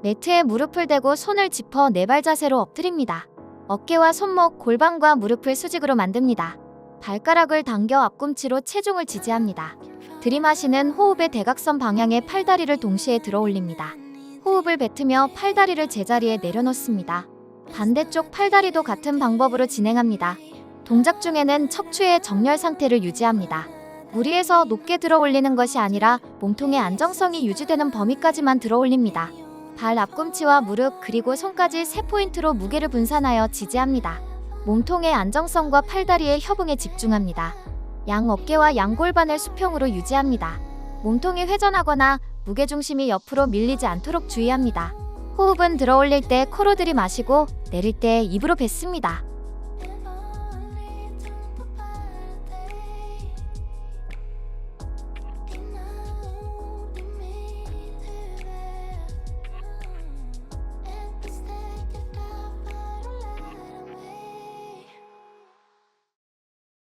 매트에 무릎을 대고 손을 짚어 네발 자세로 엎드립니다. 어깨와 손목, 골반과 무릎을 수직으로 만듭니다. 발가락을 당겨 앞꿈치로 체중을 지지합니다. 들이마시는 호흡의 대각선 방향의 팔다리를 동시에 들어 올립니다. 호흡을 뱉으며 팔다리를 제자리에 내려놓습니다. 반대쪽 팔다리도 같은 방법으로 진행합니다. 동작 중에는 척추의 정렬 상태를 유지합니다. 무리해서 높게 들어 올리는 것이 아니라 몸통의 안정성이 유지되는 범위까지만 들어 올립니다. 발 앞꿈치와 무릎 그리고 손까지 3포인트로 무게를 분산하여 지지합니다. 몸통의 안정성과 팔다리의 협응에 집중합니다. 양 어깨와 양 골반을 수평으로 유지합니다. 몸통이 회전하거나 무게중심이 옆으로 밀리지 않도록 주의합니다. 호흡은 들어 올릴 때 코로 들이마시고 내릴 때 입으로 뱉습니다.